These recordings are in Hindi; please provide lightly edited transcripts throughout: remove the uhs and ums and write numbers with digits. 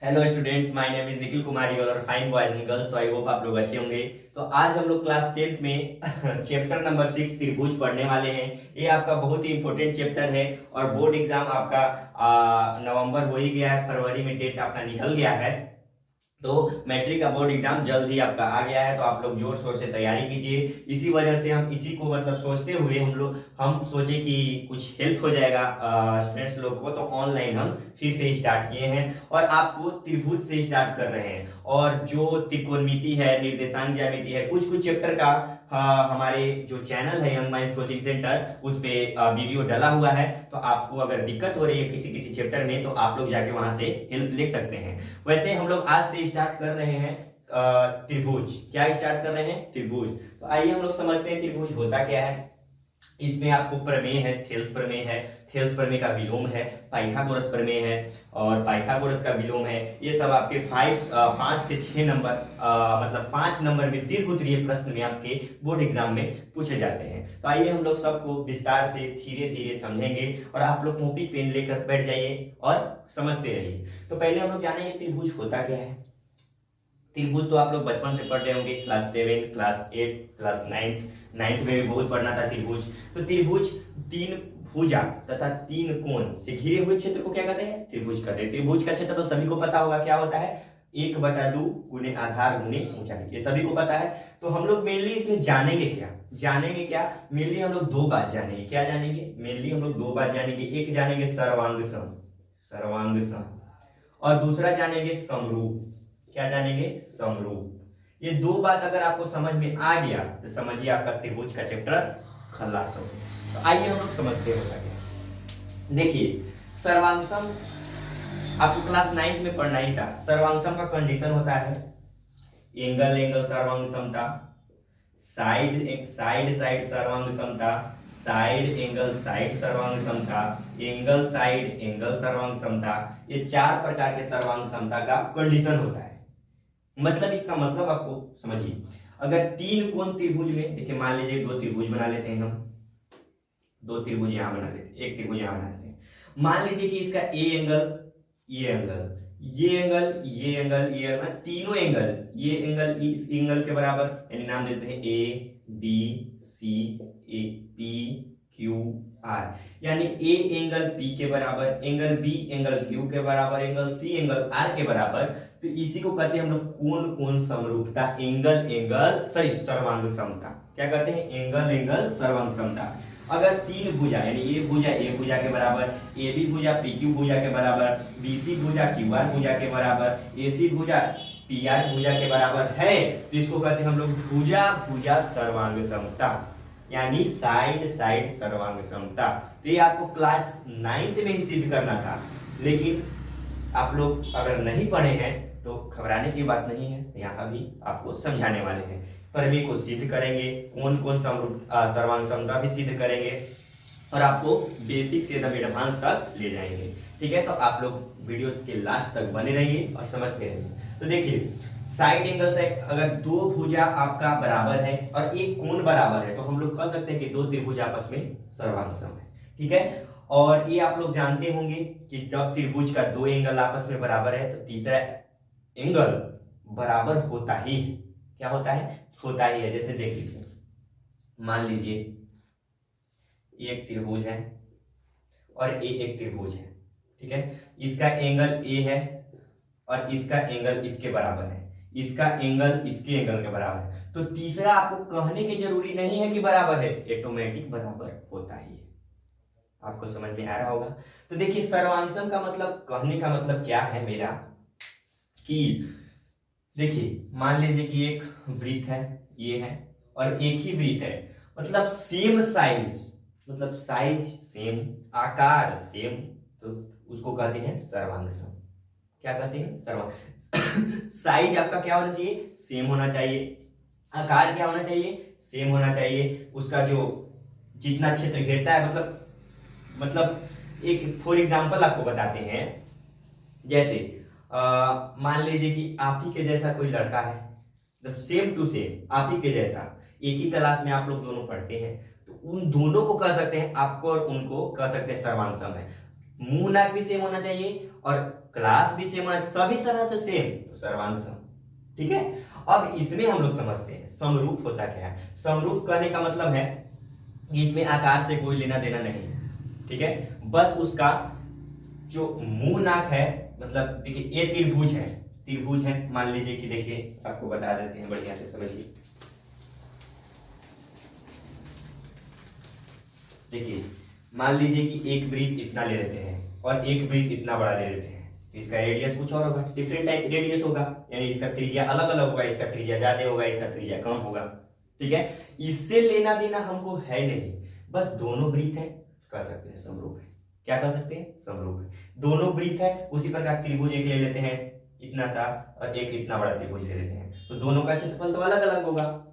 Hello students, my name is Nikhil Kumar और फाइन बॉयज एंड गर्ल्स। तो आई होप आप लोग अच्छे होंगे। तो आज हम लोग क्लास 10th में चैप्टर नंबर 6 त्रिभुज पढ़ने वाले हैं। ये आपका बहुत ही इंपॉर्टेंट चैप्टर है और बोर्ड एग्जाम आपका नवंबर हो ही गया है, फरवरी में डेट आपका निकल गया है। तो मैट्रिक का बोर्ड एग्जाम जल्द ही आपका आ गया है, तो आप लोग जोर शोर से तैयारी कीजिए। इसी वजह से हम इसी को सोचते हुए हम सोचे कि कुछ हेल्प हो जाएगा स्टूडेंट्स लोग को, तो ऑनलाइन हम फिर से स्टार्ट किए हैं और आपको त्रिभुज से स्टार्ट कर रहे हैं। और जो त्रिकोणमिति है, निर्देशांक ज्यामिति है, कुछ कुछ चैप्टर का हमारे जो चैनल है यंग माइंड्स कोचिंग सेंटर, उस पे वीडियो डला हुआ है। तो आपको अगर दिक्कत हो रही है किसी किसी चैप्टर में, तो आप लोग जाके वहां से हेल्प ले सकते हैं। वैसे हम लोग आज से स्टार्ट कर रहे हैं त्रिभुज। क्या स्टार्ट कर रहे हैं? त्रिभुज। तो आइए हम लोग समझते हैं त्रिभुज होता क्या है। इसमें आपको प्रमेय है, थेल्स प्रमेय है, थेल्स प्रमेय का विलोम है, पाइथागोरस प्रमेय है और पाइथागोरस का विलोम है। ये सब आपके 5 से 6 नंबर मतलब 5 नंबर में दीर्घोत्तरीय प्रश्न में आपके बोर्ड एग्जाम में पूछे जाते हैं। तो आइए हम लोग सबको विस्तार से धीरे धीरे समझेंगे और आप लोग कॉपी पेन लेकर बैठ जाइए और समझते रहिए। तो पहले हम लोग जानेंगे त्रिभुज होता क्या है। त्रिभुज तो आप लोग बचपन से पढ़ रहे होंगे, क्लास 7, क्लास 8, क्लास 9 में भी बहुत पढ़ना था त्रिभुज। तो त्रिभुज तीन भुजा तथा तीन कोण से घिरे हुए क्षेत्र को क्या कहते हैं? त्रिभुज कहते हैं। त्रिभुज का क्षेत्रफल सभी को पता होगा, क्या होता है? 1/2 गुने आधार गुने ऊंचाई, ये सभी को पता है। तो हम लोग मेनली इसमें जानेंगे क्या? मेनली हम लोग दो बात जानेंगे। क्या जानेंगे? मेनली हम लोग दो बात जानेंगे। एक जानेंगे सर्वांग सम और दूसरा जानेंगे समरूप। क्या जानेंगे? समरूप। ये दो बात अगर आपको समझ में आ गया तो समझिए आपका त्रिभुज का चैप्टर खलास हो गया। तो आइए हम लोग समझते हैं। देखिए, सर्वांगसम आपको क्लास 9 में पढ़ना ही था। सर्वांगसम का कंडीशन होता है एंगल सर्वांग समता, साइड सर्वांग समता, साइड एंगल सर्वांग समता, एंगल सर्वांग समता। ये 4 प्रकार के सर्वांग समता का कंडीशन होता है। मतलब इसका मतलब आपको समझिए, अगर तीन कोण त्रिभुज में, देखिए मान लीजिए दो त्रिभुज बना लेते हैं हम, दो त्रिभुज यहां बना लेते हैं, एक त्रिभुज यहां बना लेते हैं। मान लीजिए कि इसका ए एंगल, ये एंगल, ये एंगल, ये एंगल, ये एंगल, तीनों एंगल, ये एंगल इस एंगल के बराबर, यानी नाम देते हैं A B C A P Q R, यानी ए एंगल पी के बराबर, एंगल बी एंगल क्यू के बराबर, एंगल सी एंगल आर के बराबर। तो इसी को कहते हैं हम लोग कोण कोण समरूपता, सर्वांग समता। क्या कहते हैं? एंगल सर्वांग समता। अगर तीन भुजा, यानी ये भुजा ए भुजा के बराबर, ए बी भुजा पी क्यू भुजा के बराबर, बी सी भुजा क्यू आर भुजा के बराबर, ए सी भुजा पी आर भुजा के बराबर है, तो इसको कहते हैं हम लोग भुजा सर्वांग समता, यानी साइड सर्वांग समता। तो ये आपको क्लास 9 में ही सिद्ध करना था, लेकिन आप लोग अगर नहीं पढ़े हैं तो घबराने की बात नहीं है, यहाँ भी आपको समझाने वाले हैं। प्रमेय को सिद्ध करेंगे, कौन कौन सर्वांग समता भी सिद्ध करेंगे और आपको बेसिक से एकदम एडवांस तक ले जाएंगे। ठीक है, तो आप लोग वीडियो के लास्ट तक बने रहिए और समझते रहिए। तो देखिए, साइड एंगल से अगर दो भुजा आपका बराबर है और एक कोण बराबर है, तो हम लोग कह सकते हैं कि दो त्रिभुज आपस में सर्वांग सम है। ठीक है, और ये आप लोग जानते होंगे कि जब त्रिभुज का दो एंगल आपस में बराबर है तो तीसरा एंगल बराबर होता ही है। क्या होता है? होता ही है। जैसे देख लीजिए, मान लीजिए एक त्रिभुज है और एक त्रिभुज है। ठीक है, इसका एंगल ए है और इसका एंगल इसके बराबर है, इसका एंगल इसके एंगल के बराबर है, तो तीसरा आपको कहने की जरूरी नहीं है कि बराबर है, ऑटोमेटिक बराबर होता ही है। आपको समझ में आ रहा होगा। तो देखिए, सर्वांगसम का मतलब, कहने का मतलब क्या है मेरा, कि देखिए मान लीजिए कि एक वृत्त है, ये है, और एक ही वृत्त है, मतलब सेम साइज, मतलब साइज सेम, आकार सेम, तो उसको कहते हैं सर्वांगसम। क्या कहते हैं? सर्वांग। साइज आपका क्या होना चाहिए? सेम होना चाहिए। आकार क्या होना चाहिए? सेम होना चाहिए। उसका जो जितना क्षेत्र घेरता है, मतलब एक फॉर एग्जांपल आपको बताते हैं। जैसे मान लीजिए कि आप ही के जैसा कोई लड़का है, मतलब सेम टू सेम आप ही के जैसा, एक ही क्लास में आप लोग दोनों पढ़ते हैं, तो उन दोनों को कह सकते हैं, आपको और उनको कह सकते हैं सर्वांग सम है। मुंह नाक भी सेम होना चाहिए और क्लास भी सेम है, सभी तरह से सेम, तो सर्वांग सम। ठीक है, अब इसमें हम लोग समझते हैं समरूप होता क्या है। समरूप कहने का मतलब है कि इसमें आकार से कोई लेना देना नहीं। ठीक है, बस उसका जो मुंह नाक है, मतलब देखिए ये त्रिभुज है, त्रिभुज है मान लीजिए कि, देखिए आपको बता देते हैं बढ़िया से समझिए। देखिए मान लीजिए कि एक वृत्त इतना ले लेते हैं और एक वृत्त इतना बड़ा ले लेते हैं, तो इसका रेडियस कुछ और होगा, डिफरेंट टाइप रेडियस होगा, यानी इसका त्रिज्या अलग अलग होगा, इसका त्रिज्या ज्यादा होगा, इसका त्रिज्या कम होगा। ठीक है, इससे लेना देना हमको है नहीं, बस दोनों वृत्त है, कह सकते हैं समरूप है। क्या कह सकते हैं, समरूप है। दोनों वृत्त है, उसी प्रकार त्रिभुज एक ले लेते हैं इतना सा और एक इतना बड़ा त्रिभुज ले लेते हैं, तो दोनों का क्षेत्रफल तो अलग अलग होगा,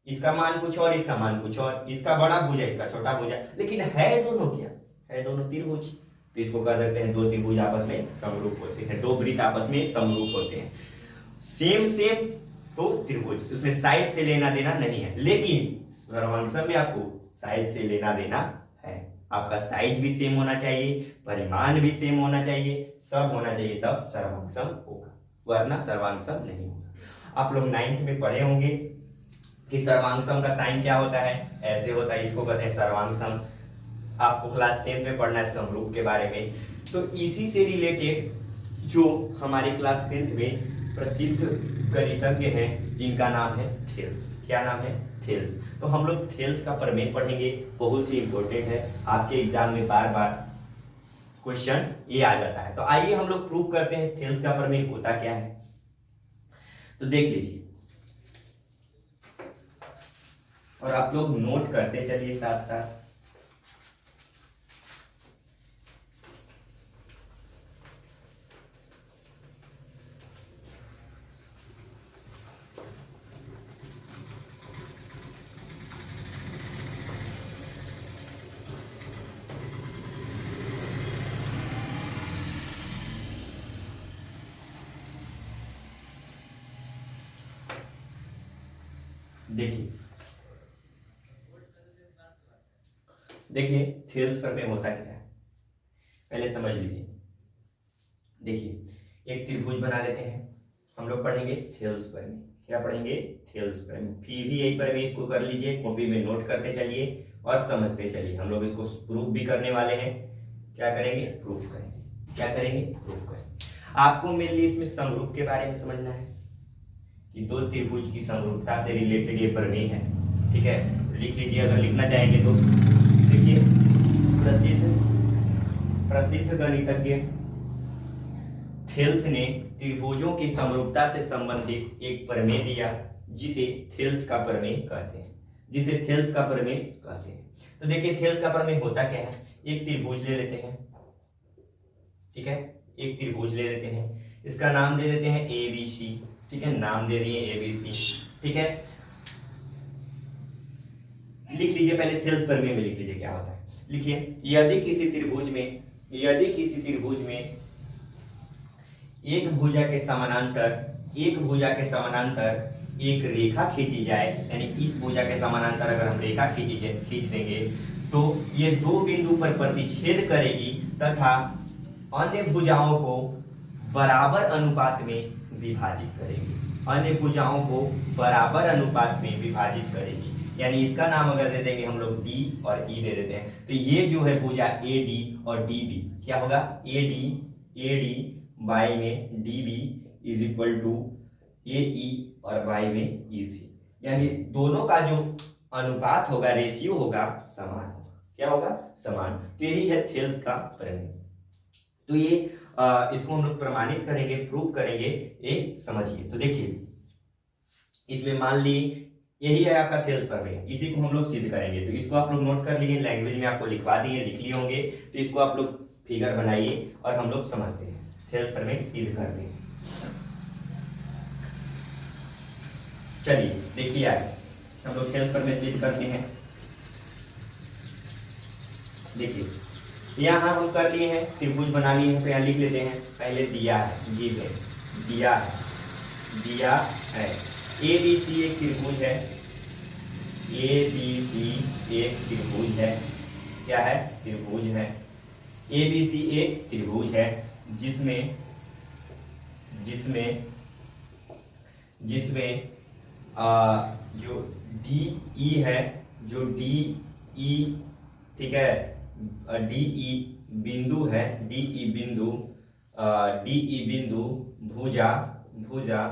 इसका मान कुछ और, इसका मान कुछ और, इसका बड़ा भुजा इसका छोटा भुजा, लेकिन है दोनों क्या है, दोनों त्रिभुज। तो इसको कह सकते हैं दो त्रिभुज आपस में समरूप होते हैं, दो वृत्त आपस में समरूप होते हैं। सेम सेम तो त्रिभुज, उसमें साइड से लेना देना नहीं है, लेकिन सर्वांग में आपको साइड से लेना देना है। आपका साइज भी सेम होना चाहिए, परिमाण भी सेम होना चाहिए, सब होना चाहिए, तब सर्वांग होगा, वरना सर्वांग नहीं होगा। आप लोग 9th में पढ़े होंगे कि सर्वांग का साइन क्या होता है, ऐसे होता है, इसको कहते हैं सर्वांग। आपको क्लास 10 में पढ़ना है समरूप के बारे में। तो इसी से रिलेटेड जो हमारे क्लास 10th में प्रसिद्ध गणितज्ञ हैं जिनका नाम है थेल्स, क्या नाम है, थेल्स। तो हम लोग थेल्स का प्रमेय पढ़ेंगे, बहुत ही इंपॉर्टेंट है, आपके एग्जाम में बार बार क्वेश्चन ये आ जाता है। तो आइए हम लोग प्रूव करते हैं थेल्स का प्रमेय होता क्या है। तो देख लीजिए और आप लोग नोट करते चलिए साथ साथ। देखिए थेल्स प्रमेय होता क्या है, पहले समझ लीजिए। देखिए एक त्रिभुज बना लेते हैं, हम लोग पढ़ेंगे थेल्स प्रमेय। क्या पढ़ेंगे, थेल्स प्रमेय। फिर भी यही प्रमेय इसको कर लीजिए, कॉपी में नोट करते चलिए और समझते चलिए। हम लोग इसको प्रूफ भी करने वाले हैं। क्या करेंगे, प्रूफ करेंगे। क्या करेंगे, प्रूफ करेंगे। आपको मेनली इसमें समरूप के बारे में समझना है कि दो त्रिभुज की समरूपता से रिलेटेड ये प्रमेय है। ठीक है, लिख लीजिए अगर लिखना चाहेंगे तो। देखिए प्रसिद्ध गणितज्ञ थेल्स ने त्रिभुजों की समरूपता से संबंधित एक प्रमेय दिया जिसे थेल्स का प्रमेय कहते हैं, जिसे थेल्स का प्रमेय कहते हैं। तो देखिए थेल्स का प्रमेय होता क्या है, एक त्रिभुज ले लेते हैं। ठीक है, एक त्रिभुज ले लेते हैं, इसका नाम दे देते हैं ABC। ठीक है, नाम दे दिए ABC। ठीक है, लिख लीजिए पहले थेल्स प्रमेय में लिख लीजिए क्या होता है। लिखिए यदि किसी त्रिभुज में एक भुजा के समानांतर एक रेखा खींची जाए, यानी इस भुजा के समानांतर अगर हम रेखा खींच देंगे तो ये दो बिंदु पर प्रतिच्छेद करेगी तथा अन्य भुजाओं को बराबर अनुपात में विभाजित करेगी। अन्य भुजाओं को बराबर अनुपात में विभाजित करेगी, यानी इसका नाम अगर दे देंगे हम लोग D और E दे देते हैं, तो ये जो है भुजा AD और DB क्या होगा, AD बाई में DB is equal to AE और बाई में EC, यानी दोनों का जो अनुपात होगा, रेशियो होगा, समान होगा। क्या होगा, समान। तो यही है थेल्स का प्रमेय। तो ये इसको हम लोग प्रमाणित करेंगे, प्रूव करेंगे, ये समझिए। तो देखिए इसमें मान ली यही है आपका थेल्स प्रमेय, इसी को हम लोग सिद्ध करेंगे। तो इसको आप लोग नोट कर लीजिए, लैंग्वेज में आपको लिखवा दिए, लिख लिए होंगे, तो इसको आप लोग फिगर बनाइए और हम लोग समझते हैं, थेल्स प्रमेय सिद्ध करते हैं। चलिए देखिए आगे हम लोग थेल्स प्रमेय सिद्ध करते हैं। देखिए यहाँ हम कर लिए हैं, त्रिभुज बना लिए हैं, तो यहाँ लिख लेते हैं। पहले दिया है, दिया है ABC एक त्रिभुज है, ABC एक त्रिभुज है। क्या है, त्रिभुज है। ABC एक त्रिभुज है जिसमें जिसमें जिसमें जो डी ई है, जो डी ई, ठीक है, डी ई बिंदु है, डी ई बिंदु भुजा भुजा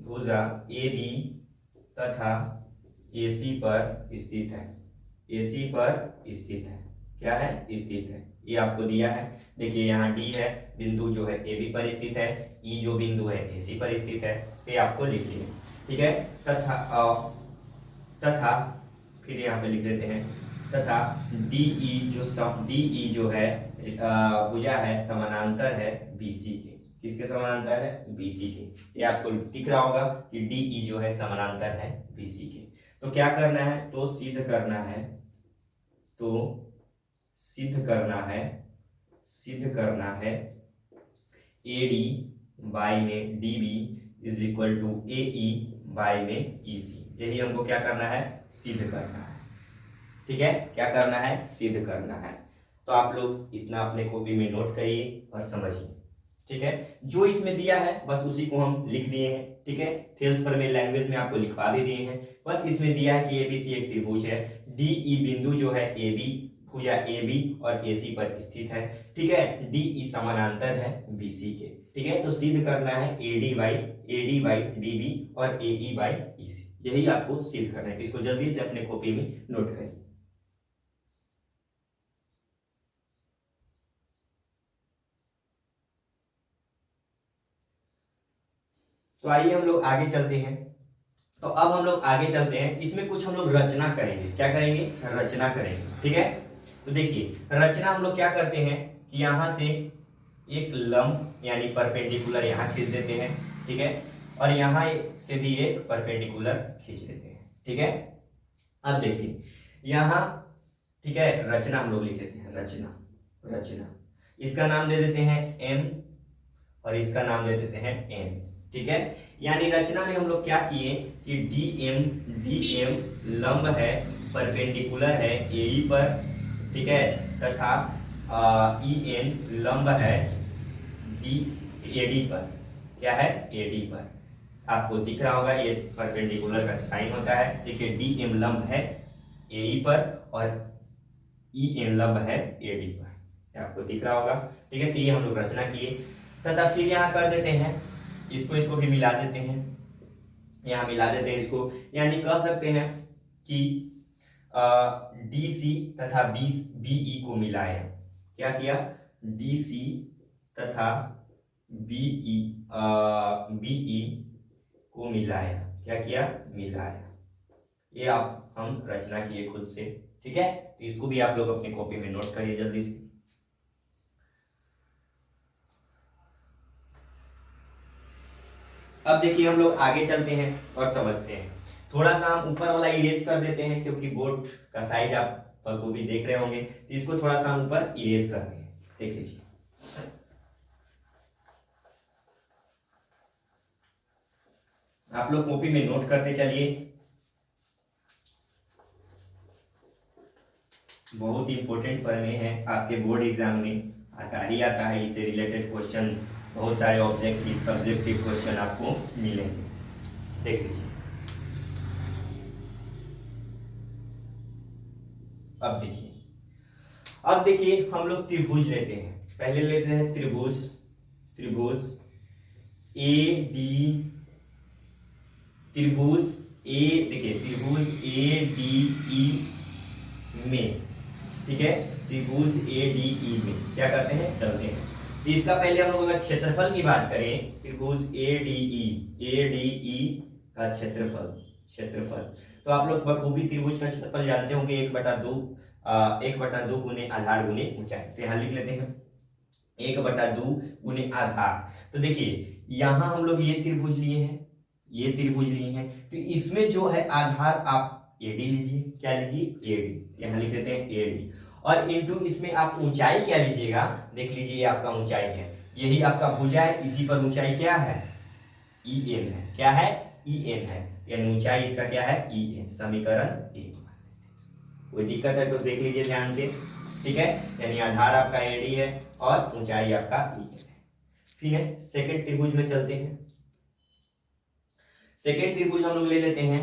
भुजा ए बी तथा AC पर स्थित है, AC पर स्थित है, क्या है, स्थित है। ये आपको दिया है। देखिए यहाँ डी है, बिंदु जो है AB पर स्थित है, ई जो बिंदु है AC पर स्थित है, ये आपको लिख लिया, ठीक है। तथा फिर यहाँ पे लिख देते हैं, तथा DE जो है भुजा है, समानांतर है BC के। किसके समानांतर है, BC के। ये आपको दिख रहा होगा कि DE जो है समानांतर है BC के। तो क्या करना है, तो सिद्ध करना है, AD बाई में DB is equal to AE by में EC। यही हमको क्या करना है, सिद्ध करना है, ठीक है। क्या करना है, सिद्ध करना है। तो आप लोग इतना अपने कॉपी में नोट करिए और समझिए, ठीक है। जो इसमें दिया है बस उसी को हम लिख दिए हैं, ठीक है। थेल्स पर में लैंग्वेज में आपको लिखवा भी दिए हैं। बस इसमें दिया है कि ABC एक त्रिभुज है, DE बिंदु जो है AB भुजा AB और AC पर स्थित है, ठीक है। DE समानांतर है BC के, ठीक है। तो सिद्ध करना है AD बाई DB और AE बाई EC। यही आपको सिद्ध करना है। इसको जल्दी से अपने कॉपी में नोट करिए। तो आइए हम लोग आगे चलते हैं। तो अब हम लोग आगे चलते हैं, इसमें कुछ हम लोग रचना करेंगे। क्या करेंगे, रचना करेंगे, ठीक है। तो देखिए रचना हम लोग क्या करते हैं कि यहाँ से एक लंब यानी परपेंडिकुलर यहाँ खींच देते हैं, ठीक है, और यहाँ से भी एक परपेंडिकुलर खींच देते हैं, ठीक है। अब देखिए यहाँ, ठीक है, रचना हम लोग लिख लेते हैं, रचना इसका नाम दे देते हैं M और इसका नाम दे देते हैं N, ठीक है। यानी रचना में हम लोग क्या किए कि DM लंब है, परपेंडिकुलर है AE पर, ठीक है, तथा EN लंब है AD पर, क्या है, AD पर। आपको दिख रहा होगा ये परपेंडिकुलर का साइन होता है। देखिए DM लंब है AE पर और EN लंब है AD पर, आपको दिख रहा होगा, ठीक है। तो ये हम लोग रचना किए तथा फिर यहाँ कर देते हैं, इसको भी मिला देते हैं, यहाँ मिला देते हैं इसको। यानी कह सकते हैं कि DC तथा BE को मिलाया। क्या किया, DC तथा BE को मिलाया। क्या किया, मिलाया। ये आप हम रचना किए खुद से, ठीक है। तो इसको भी आप लोग अपनी कॉपी में नोट करिए जल्दी से। अब देखिए हम लोग आगे चलते हैं और समझते हैं। थोड़ा सा हम ऊपर वाला इरेज कर देते हैं क्योंकि बोर्ड का साइज आप को भी देख रहे होंगे, तो इसको थोड़ा सा हम ऊपर इरेज कर दें। देख लीजिए, आप लोग कॉपी में नोट करते चलिए। बहुत इंपॉर्टेंट प्रमेय है, आपके बोर्ड एग्जाम में आता है। इससे रिलेटेड क्वेश्चन, बहुत सारे ऑब्जेक्टिव सब्जेक्टिव क्वेश्चन आपको मिलेंगे। देख लीजिए, अब देखिए हम लोग त्रिभुज लेते हैं। पहले लेते हैं त्रिभुज त्रिभुज ADE में, ठीक है, त्रिभुज ADE में क्या करते हैं, चलते हैं। तो इसका पहले हम लोग अगर क्षेत्रफल की बात करें, त्रिभुज ADE का क्षेत्रफल, तो आप लोग बखूबी त्रिभुज का क्षेत्रफल जानते होंगे, 1/2 गुने आधार गुने ऊंचाई। तो यहाँ लिख लेते हैं 1/2 गुने आधार। तो देखिए यहाँ हम लोग ये त्रिभुज लिए हैं, तो इसमें जो है आधार आप AD लीजिए। क्या लीजिए, AD। यहाँ लिख लेते हैं AD, और इनटू इसमें आप ऊंचाई क्या लीजिएगा, देख लीजिए ये आपका ऊंचाई है, यही आपका भुजा है, इसी पर ऊंचाई क्या है, EN है। क्या है, EN है, यानी ऊंचाई इसका क्या है, EN। समीकरण 1। कोई दिक्कत है तो देख लीजिए ध्यान से, ठीक है। यानी आधार आपका AD है और ऊंचाई आपका EN है। ठीक है, सेकंड त्रिभुज में चलते हैं। सेकंड त्रिभुज हम लोग ले लेते हैं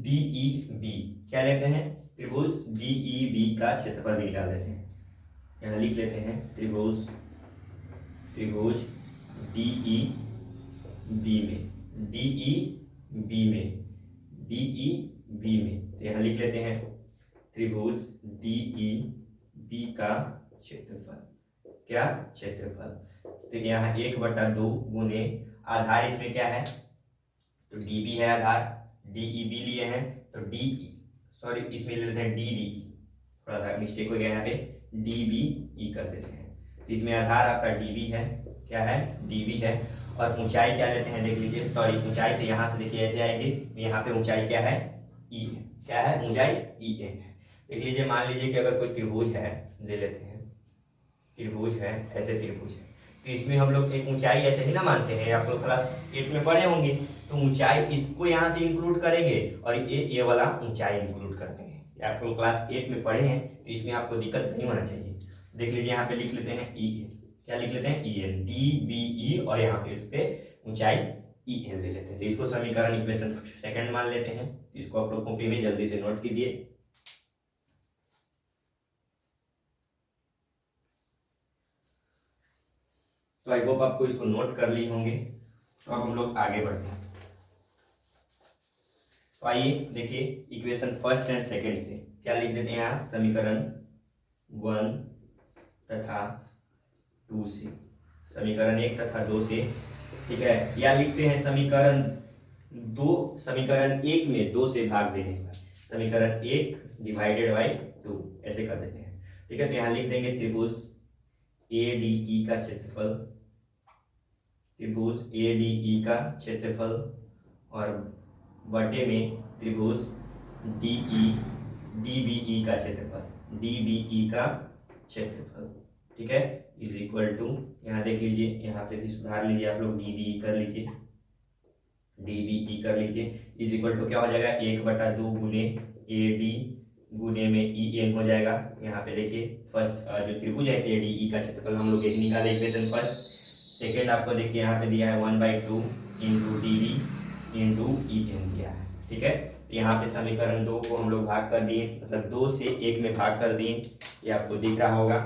DEB। क्या लेते हैं? त्रिभुज DEB का क्षेत्रफल भी निकाल लेते हैं। यहाँ लिख लेते हैं त्रिभुज DEB में तो यहाँ लिख लेते हैं त्रिभुज DEB का क्षेत्रफल। क्या? क्षेत्रफल। तो यहाँ 1/2 गुने आधार इसमें क्या है? तो DB है आधार, DEB लिए हैं तो इसमें ले लेते हैं DBE, थोड़ा सा मिस्टेक हो गया यहाँ पे, DBE कर देते हैं। तो इसमें आधार आपका DB है, क्या है? DB है। और ऊंचाई क्या लेते हैं? देख लीजिए, ऊंचाई तो यहाँ से देखिए ऐसे आएंगे, यहाँ पे ऊंचाई क्या है? E है। क्या है? ऊंचाई E है। देख लीजिए, मान लीजिए कि अगर कोई त्रिभुज है, ले लेते हैं त्रिभुज है, ऐसे त्रिभुज है, तो इसमें हम लोग एक ऊंचाई ऐसे ही ना मानते हैं, आप लोग क्लास 8 में पढ़े होंगे। तो ऊंचाई इसको यहाँ से इंक्लूड करेंगे और ये वाला ऊंचाई इंक्लूड करते हैं। आप लोग क्लास 8 में पढ़े हैं तो इसमें आपको दिक्कत नहीं होना चाहिए। देख लीजिए, यहाँ पे लिख लेते हैं EN। क्या लिख लेते हैं? EN, DBE, और यहाँ पे इस पे ऊंचाई EN ले लेते हैं। तो इसको समीकरण इक्वेशन सेकंड मान लेते हैं। इसको आप लोग कॉपी में जल्दी से नोट कीजिए। तो आई होप आपको इसको नोट कर लिए होंगे। तो अब हम लोग आगे बढ़ते हैं। तो आइए देखिए इक्वेशन फर्स्ट एंड सेकंड से क्या लिख देते हैं यहाँ, समीकरण 1 तथा 2 से, समीकरण 1 तथा 2 से, ठीक है। या लिखते हैं समीकरण 1 में 2 से भाग देने पर, समीकरण 1 डिवाइडेड बाई 2, ऐसे कर देते हैं, ठीक है। तो यहाँ लिख देंगे त्रिभुज ADE का क्षेत्रफल, त्रिभुज ADE का क्षेत्रफल, और बटे में त्रिभुज DBE का क्षेत्रफल, DBE का क्षेत्रफल, ठीक है, इज इक्वल टू, यहाँ देख लीजिए, यहाँ पे भी सुधार लीजिए आप लोग, DBE कर लीजिए, DBE कर लीजिए, इज इक्वल टू क्या हो जाएगा? 1/2 गुने AD गुने में EN हो जाएगा। यहाँ पे देखिए फर्स्ट जो त्रिभुज है ADE का क्षेत्रफल हम लोग यही निकाले इक्वेशन फर्स्ट। सेकेंड आपको देखिए यहाँ पे दिया है 1/2 इंटू DB इंटू EN दिया है, ठीक है। यहाँ पे समीकरण 2 को हम लोग भाग कर दिए, मतलब 2 से 1 में भाग कर दिए, ये आपको दिख रहा होगा,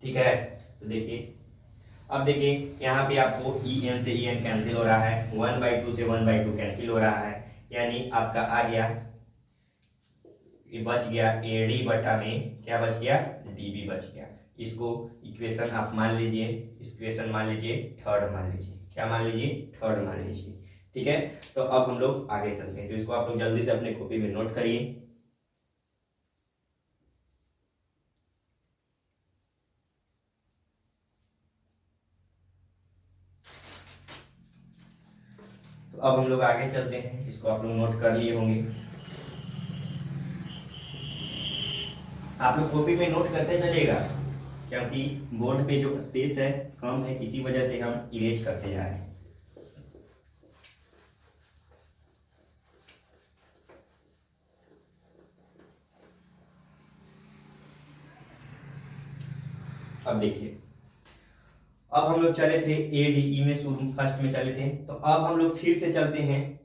ठीक है। तो देखिए, अब देखिए यहाँ पे आपको EN से EN कैंसिल हो रहा है, 1/2 से 1/2 कैंसिल हो रहा है, यानी आपका आ गया, ये बच गया AD बटा में क्या बच गया? DB बच गया। इसको इक्वेशन आप मान लीजिए, इक्वेशन मान लीजिए थर्ड मान लीजिए, क्या मान लीजिए? थर्ड मान लीजिए, ठीक है। तो अब हम लोग आगे चलते हैं, तो इसको आप लोग जल्दी से अपने कॉपी में नोट करिए। तो अब हम लोग आगे चलते हैं, इसको आप लोग नोट कर लिए होंगे। आप लोग कॉपी में नोट करते चलिएगा, क्योंकि बोर्ड पे जो स्पेस है कम है, इसी वजह से हम इरेज करते जा रहे हैं। अब देखिए, अब हम लोग चले थे ADE में, शुरू फर्स्ट में चले थे, तो अब हम लोग फिर से चलते हैं,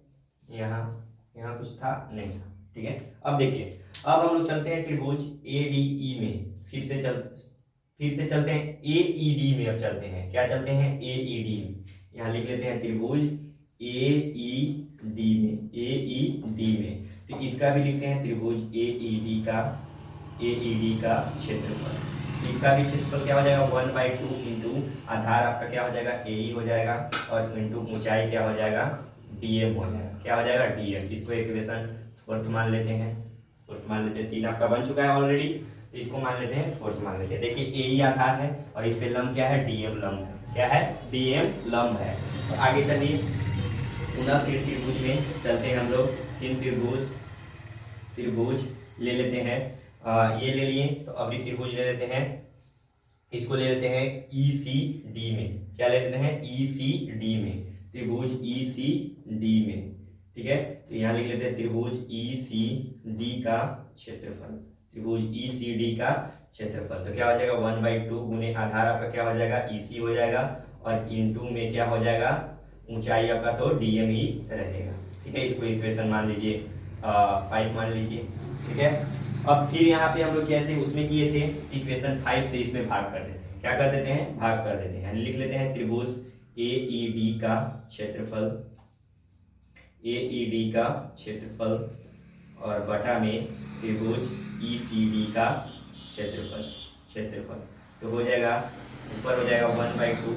यहाँ कुछ था नहीं था, ठीक है। अब देखिए, अब हम लोग चलते हैं त्रिभुज ADE में, फिर से चलते हैं AED में। अब चलते हैं, क्या चलते हैं? AED में। यहाँ लिख लेते हैं त्रिभुज AED में, तो इसका भी लिखते हैं त्रिभुज AED का क्षेत्रफल। इसका भी क्षेत्रफल क्या हो जाएगा? 1/2 इंटू आधार आपका क्या हो जाएगा? AE हो जाएगा, और इंटू ऊंचाई क्या हो जाएगा? DM हो जाएगा। क्या हो जाएगा? DM। इसको इक्वेशन फोर्थ मान लेते हैं, 3 आपका बन चुका है ऑलरेडी, तो इसको मान लेते हैं फोर्थ मान लेते हैं। देखिए AE आधार है और इस पे लंब क्या है? DM लंब है। क्या है? DM लंब है। तो आगे चलिए, पुनः फिर त्रिभुज में चलते हैं हम लोग। तीन त्रिभुज ले लेते हैं, ये ले लिए, तो अभी त्रिभुज ले लेते हैं, इसको ले लेते हैं ECD में। क्या ले लेते हैं? ECD में, त्रिभुज ECD में, ठीक है। तो यहाँ लिख लेते हैं त्रिभुज ECD का क्षेत्रफल, त्रिभुज ECD का क्षेत्रफल। तो क्या हो जाएगा? 1/2 गुने आधार आपका क्या हो जाएगा? EC हो जाएगा, और इनटू में क्या हो जाएगा, ऊंचाई आपका तो डीएम ही रहेगा। ठीक है, इसको इक्वेशन मान लीजिए 5 मान लीजिए। ठीक है, अब फिर यहाँ पे हम लोग जैसे उसमें किए थे इक्वेशन 5 से इसमें भाग कर देते हैं। क्या कर देते हैं, भाग कर देते हैं, यानी लिख लेते हैं त्रिभुज AEB का क्षेत्रफल, AEB का क्षेत्रफल और बटा में त्रिभुज ECB का क्षेत्रफल तो हो जाएगा, ऊपर हो जाएगा 1/2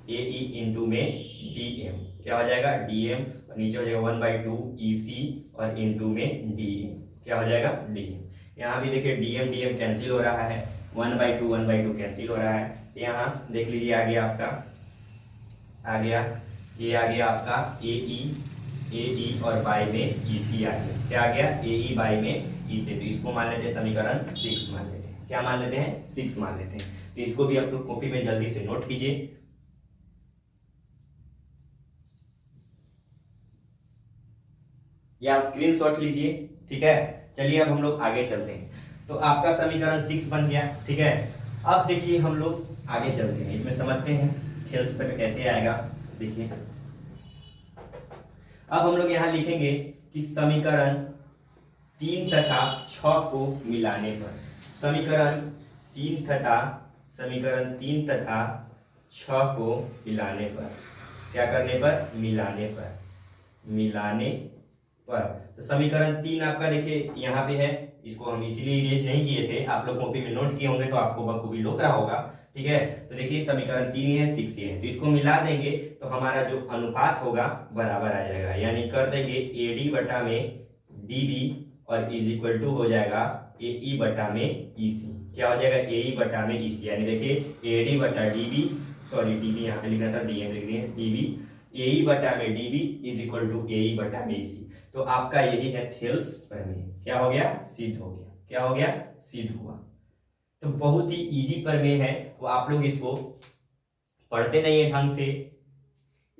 AE इंटू में DM, क्या हो जाएगा DM, और नीचे हो जाएगा 1/2 EC और इंटू में DM, क्या हो जाएगा DM। यहाँ भी देखिए DM कैंसिल हो रहा है, 1/2 कैंसिल हो रहा है। यहाँ देख लीजिए आ गया आपका, आ गया ये आ गया आपका AE और बाई में EC आ गया, क्या आ गया AE बाई में EC। तो इसको मान लेते हैं समीकरण 6 मान लेते हैं, क्या मान लेते हैं 6 मान लेते हैं। तो इसको भी आप लोग कॉपी में जल्दी से नोट कीजिए, या स्क्रीनशॉट लीजिए। ठीक है, चलिए अब हम लोग आगे चलते हैं। तो आपका समीकरण 6 बन गया। ठीक है, अब देखिए हम लोग आगे चलते हैं, इसमें समझते हैं थेल्स पर कैसे आएगा। देखिए अब हम लोग यहाँ लिखेंगे कि समीकरण 3 तथा 6 को मिलाने पर, समीकरण 3 तथा 6 को मिलाने पर, क्या करने पर, मिलाने पर। तो समीकरण 3 आपका देखिए यहाँ पे है, इसको हम इसीलिए इरेज नहीं किए थे, आप लोग कॉपी में नोट किए होंगे तो आपको बखूबी लग रहा होगा। ठीक है, तो देखिए समीकरण 3 है 6 है, तो इसको मिला देंगे तो हमारा जो अनुपात होगा बराबर आ जाएगा, यानी कर देंगे AD बटा में DB और इज इक्वल टू हो जाएगा AE बटा में EC, क्या हो जाएगा AE बटा में EC, यानी देखिए AD बटा DB, सॉरी DB यहाँ पे लिखना था, DM लिख दिए, DB AE बटा में DB is equal to AE बटा में EC। तो आपका यही है थेल्स प्रमेय, क्या हो गया, सिद्ध हो गया, क्या हो गया, सिद्ध हुआ। तो बहुत ही इजी प्रमेय है, तो आप लोग इसको पढ़ते नहीं है ढंग से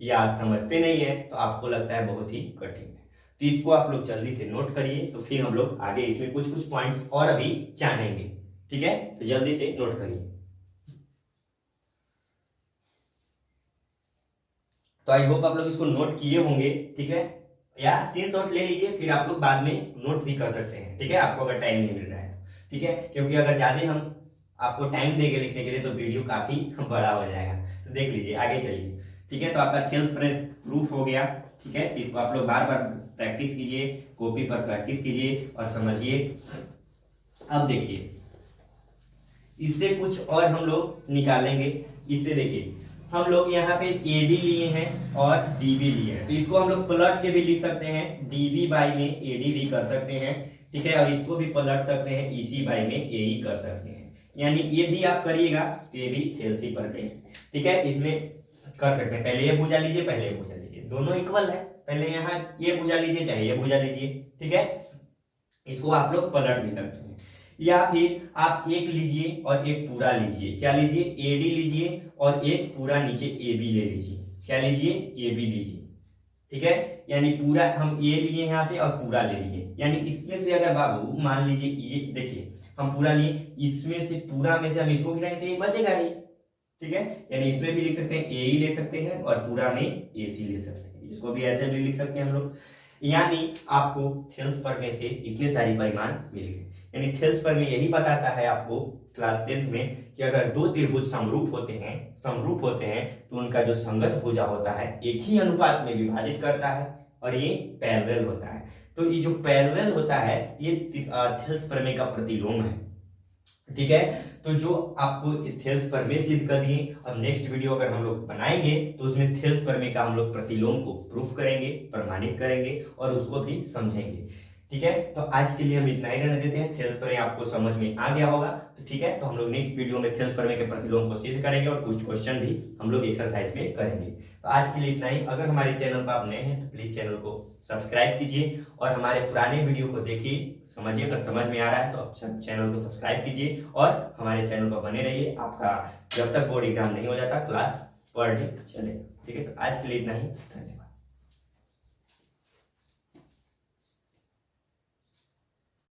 या समझते नहीं है तो आपको लगता है बहुत ही कठिन है, तो इसको आप लोग जल्दी से नोट करिए, तो फिर हम लोग आगे इसमें कुछ पॉइंट्स और अभी जानेंगे। ठीक है, तो जल्दी से नोट करिए। तो आई होप आप लोग इसको नोट किए होंगे। ठीक है, या स्क्रीनशॉट ले लीजिए, फिर आप लोग बाद में नोट भी कर सकते हैं। ठीक है, आपको अगर टाइम नहीं मिल रहा है तो। ठीक है, क्योंकि अगर ज्यादा हम आपको टाइम देंगे लिखने के लिए तो वीडियो काफी बड़ा हो जाएगा। तो देख लीजिए, आगे चलिए। ठीक है, तो आपका थेल्स प्रमेय प्रूफ हो गया। ठीक है, इसको आप लोग बार बार प्रैक्टिस कीजिए, कॉपी पर प्रैक्टिस कीजिए और समझिए। अब देखिए इससे कुछ और हम लोग निकालेंगे। इससे देखिए हम लोग यहाँ पे AD लिए हैं और DB लिए हैं, तो इसको हम लोग पलट के भी लिख सकते हैं, DB बाई में AD भी कर सकते हैं। ठीक है, और इसको भी पलट सकते हैं, EC बाई में AE कर सकते हैं, यानी ये भी आप करिएगा तो ये भी थेल्स ही प्रमेय है। ठीक है, इसमें कर सकते हैं, पहले ये भुजा लीजिए, पहले ये भुजा लीजिए, दोनों इक्वल है, पहले यहाँ ये भुजा लीजिए चाहे ये भुजा लीजिए। ठीक है, इसको आप लोग पलट भी सकते हैं, या फिर आप एक लीजिए और एक पूरा लीजिए, क्या लीजिए AD लीजिए और एक पूरा नीचे AB ले लीजिए, क्या लीजिए AB लीजिए। ठीक है, यानी पूरा हम A लिए यहाँ से और पूरा ले लिए, यानी इसमें से अगर बाबू मान लीजिए ये देखिए हम पूरा लिए, इसमें से पूरा में से हम इसको गिराएंगे तो ये बचेगा नहीं। ठीक है, यानी इसमें भी लिख सकते हैं AE ले सकते हैं और पूरा में AC ले सकते हैं, इसको भी ऐसे भी लिख सकते हैं हम लोग। यानी आपको थेल्स प्रमेय से इतने सारी परिमाण मिल गए, यानी थेल्स प्रमेय यही बताता है आपको क्लास 10th में कि अगर दो त्रिभुज समरूप होते हैं तो उनका जो संगत भुजा होता है एक ही अनुपात में विभाजित करता है और ये पैरेलल होता है। तो ये जो पैरेलल होता है ये थेल्स प्रमेय का प्रतिलोम है। ठीक है, तो जो आपको थेल्स प्रमेय सिद्ध कर दिए, अब नेक्स्ट वीडियो अगर हम लोग बनाएंगे तो उसमें थेल्स प्रमेय का हम लोग प्रतिलोम को प्रूफ करेंगे, प्रमाणित करेंगे और उसको भी समझेंगे। ठीक है, तो आज के लिए हम इतना ही रहने देते हैं। थेल्स प्रमेय आपको समझ में आ गया होगा, तो ठीक है, तो हम लोग नेक्स्ट वीडियो में थेल्स प्रमेय के प्रतिलोम को सिद्ध करेंगे और कुछ क्वेश्चन भी हम लोग एक्सरसाइज में करेंगे। तो आज के लिए इतना ही। अगर हमारे चैनल पर आप नए हैं तो प्लीज चैनल को सब्सक्राइब कीजिए और हमारे पुराने वीडियो को देखिए, समझिए, अगर समझ में आ रहा है तो आप चैनल को सब्सक्राइब कीजिए और हमारे चैनल पर बने रहिए। आपका जब तक बोर्ड एग्जाम नहीं हो जाता क्लास पर डे चलेगा। ठीक है, तो आज के लिए इतना ही, धन्यवाद।